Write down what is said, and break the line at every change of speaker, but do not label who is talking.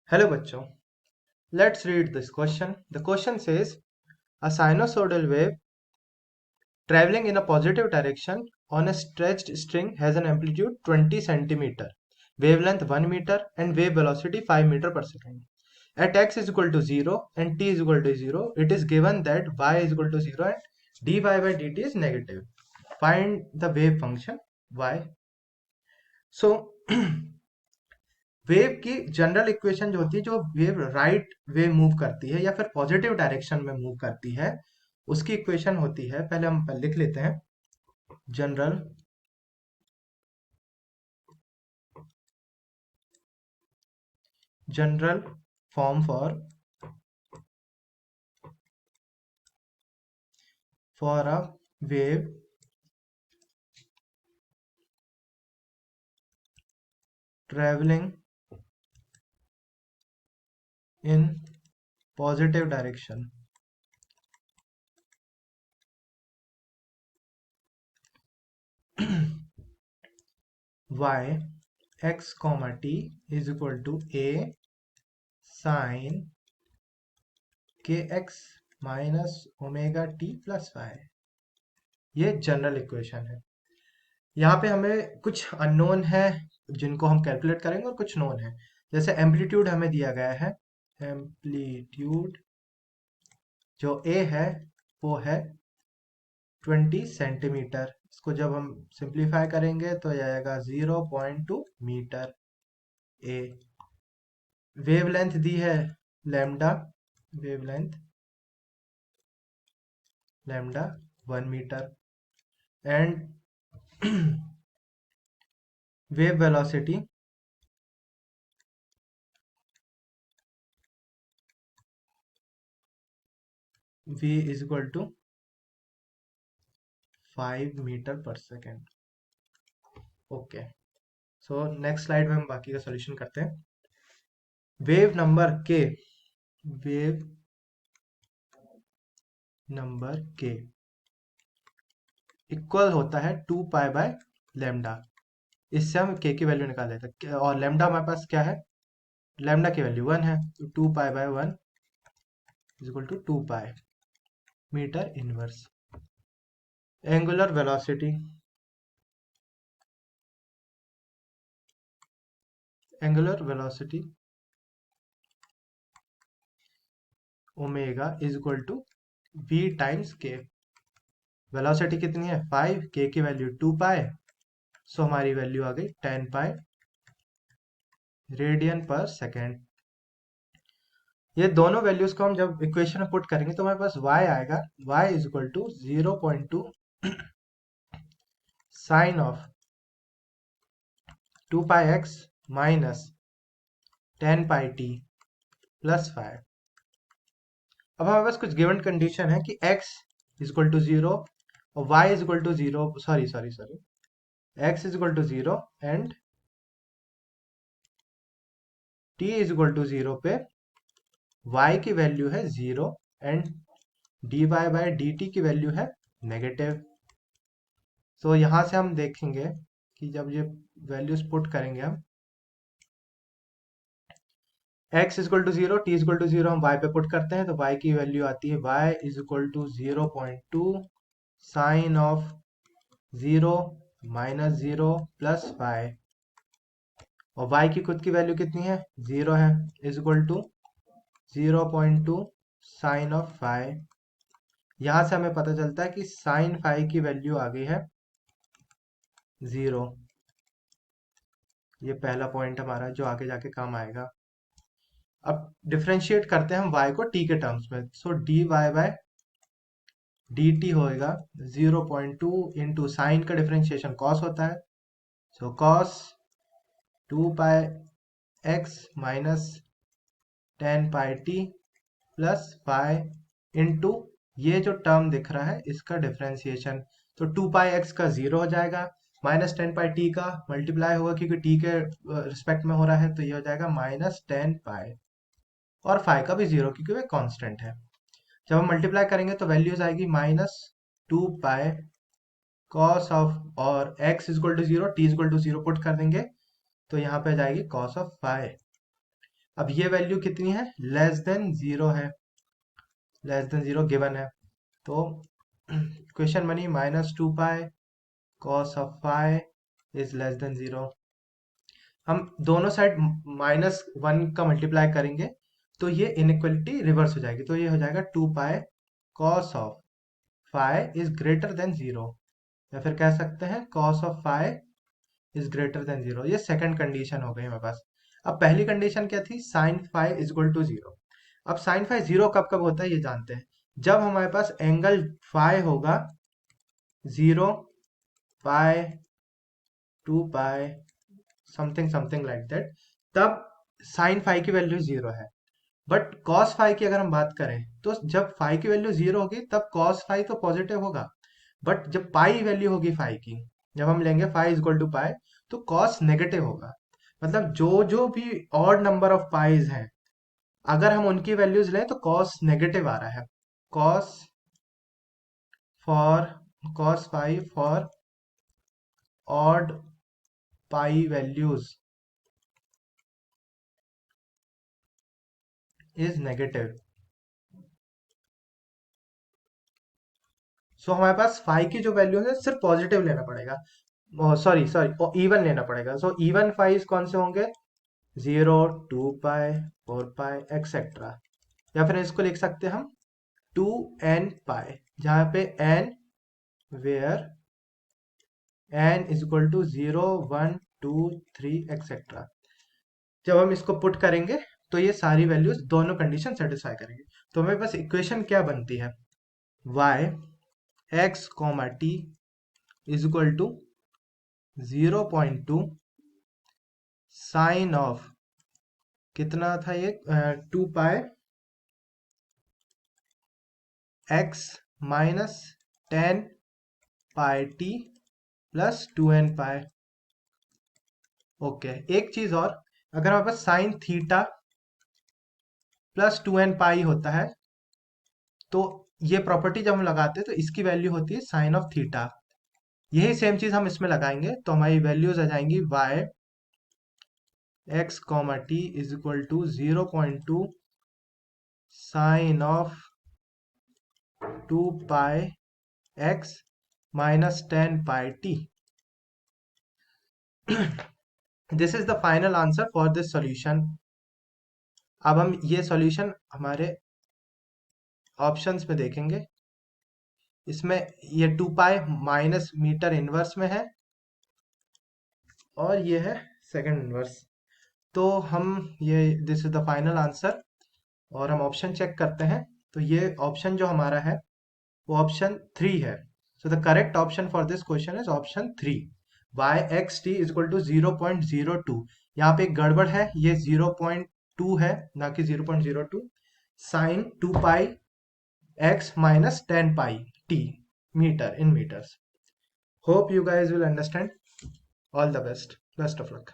Hello bachcho, let's read this question. The question says a sinusoidal wave traveling in a positive direction on a stretched string has an amplitude 20 centimeter, wavelength 1 meter and wave velocity 5 meter per second. At x is equal to 0 and t is equal to 0, it is given that y is equal to 0 and dy by dt is negative. Find the wave function y. So wave की general equation जो होती है, जो wave right way move करती है या फिर positive direction में मूव करती है, उसकी इक्वेशन होती है, पहले हम लिख लेते हैं। General general form for a wave travelling in positive direction y x comma t is equal to a sin kx minus omega t plus y. ये जनरल इक्वेशन है। यहाँ पे हमें कुछ अननोन है जिनको हम कैलकुलेट करेंगे और कुछ नोन है। जैसे एम्पलीट्यूड हमें दिया गया है, एम्पलीट्यूड जो ए है वो है 20 सेंटीमीटर। इसको जब हम सिंप्लीफाई करेंगे तो आएगा 0.2 मीटर ए। वेवलेंथ दी है lambda, wavelength lambda 1 meter and wave velocity v is equal to 5 meter per second. Okay, so next slide में हम बाकी का सॉल्यूशन करते हैं। वेव नंबर के इक्वल होता है 2 पाई बाय लेमडा। इससे हम के की वैल्यू निकाल लेते हैं और लेमडा हमारे पास क्या है, लेमडा की वैल्यू 1 है, तो 2 pi by 1 is equal to 2 pi metre inverse. Angular velocity omega is equal to v times k. Velocity कितनी है 5, के की वैल्यू 2 पाई, सो हमारी वैल्यू आ गई 10 पाई रेडियन पर सेकेंड। ये दोनों वैल्यूज को हम जब इक्वेशन में पुट करेंगे तो हमारे पास y आएगा, y is equal to 0.2 sine of 2 pi x minus 10 pi t plus 5। अब हमारे पास कुछ गिवन कंडीशन है कि x इज इक्वल टू 0 और y is equal to 0, sorry x is equal to 0 and t is equal to 0 पे y की value है 0 and dy by dt की वैल्यू है नेगेटिव। तो यहां से हम देखेंगे कि जब ये वैल्यूज पुट करेंगे हम, x is equal to 0, t is equal to 0 हम y पे पुट करते हैं तो y की वैल्यू आती है y is equal to 0.2 sine of 0 minus 0 plus 5 और y की खुद की वैल्यू कितनी है 0 है, is equal to 0.2 sine of 5। यहां से हमें पता चलता है कि साइन 5 की वैल्यू आ गई है 0। ये पहला पॉइंट हमारा जो आगे जाके काम आएगा। अब डिफ्रेंशिएट करते हैं हम y को t के टर्म्स में, सो dy बाय dt होएगा 0.2 इंटू साइन का डिफ्रेंशिएशन कॉस होता है, so cos 2 pi x minus 10 pi t plus 5 into ये जो टर्म दिख रहा है इसका डिफ्रेंशिएशन, तो 2 पाई x का 0 हो जाएगा, माइनस 10 पाई t का मल्टीप्लाई होगा क्योंकि t के रिस्पेक्ट में हो रहा है, तो ये हो जाएगा माइनस 10 पाई और 5 का भी 0 क्योंकि वो कांस्टेंट है। जब हम मल्टीप्लाई करेंगे तो वैल्यूज आएगी माइनस 2 पाई कॉस ऑफ, और x is equal to 0, t is equal to 0 put कर देंगे तो यहाँ पे जाएगी कॉस ऑफ 5। अब ये वैल्यू कितनी है, लेस देन जीरो है, लेस देन जीरो गिवन है। तो क्वेश्चन बनी -2 pi cos of phi is less than zero. हम दोनों साइड -1 का मल्टीप्लाई करेंगे तो ये इनइक्वलिटी रिवर्स हो जाएगी, तो ये हो जाएगा 2 pi cos of phi is greater than zero, या फिर कह सकते हैं cos of phi is greater than zero. ये सेकंड कंडीशन हो गई हमारे पास। अब पहली कंडीशन क्या थी, sine phi is equal to zero. अब साइन फाई जीरो कब कब होता है ये जानते हैं, जब हमारे पास एंगल फाई होगा 0 पाई 2 पाई समथिंग समथिंग लाइक दैट, तब साइन फाई की वैल्यू जीरो है। बट कॉस फाई की अगर हम बात करें तो जब फाई की वैल्यू जीरो होगी तब कॉस फाई तो पॉजिटिव होगा, बट जब पाई वैल्यू होगी फाई की, जब हम लेंगे फाई इज इक्वल टू पाई, तो कॉस नेगेटिव होगा। मतलब जो जो भी ऑड नंबर ऑफ पाइज हैं, अगर हम उनकी वैल्यूज लें तो कॉस नेगेटिव आ रहा है। Cos for cos phi for odd pi values is negative. So हमारे पास फाई की जो वैल्यू है सिर्फ पॉजिटिव लेना पड़ेगा, सॉरी सॉरी इवन लेना पड़ेगा। सो इवन फाइव कौन से होंगे, 0 2 पाई 4 पाई एक्सेट्रा, या फिर इसको लिख सकते हैं हम 2n पाई, जहां पे n where n is equal to 0 1 2 3 etcetera. जब हम इसको पुट करेंगे तो ये सारी वैल्यूज दोनों कंडीशन सेटिस्फाई करेंगे। तो हमें बस इक्वेशन क्या बनती है, y x t is equal to 0.2 sine of कितना था ये 2 pi x minus 10 pi t plus 2n pi. Okay, एक चीज और, अगर हमारे पास sine theta plus 2n pi होता है तो ये प्रॉपर्टी जब हम लगाते हैं तो इसकी वैल्यू होती है साइन ऑफ थीटा। यही सेम चीज हम इसमें लगाएंगे तो हमारी वैल्यूज आ जाएंगी y x t is equal to 0.2 sine of 2 pi x minus 10 pi t। This is the final answer for this solution. अब हम ये सॉल्यूशन हमारे ऑप्शंस में देखेंगे। इसमें ये 2 पाई माइनस मीटर इनवर्स में है और ये है सेकंड इनवर्स। तो हम ये this is the final answer और हम ऑप्शन चेक करते हैं। तो ये ऑप्शन जो हमारा है वो ऑप्शन 3 है। So the correct option for this question is option 3, y x t is equal to 0.02। यहाँ पे एक गड़बड़ है, ये 0.2 है ना कि 0.02, sine 2 pi x minus 10 pi t meter in meters. Hope you guys will understand. All the best. Best of luck.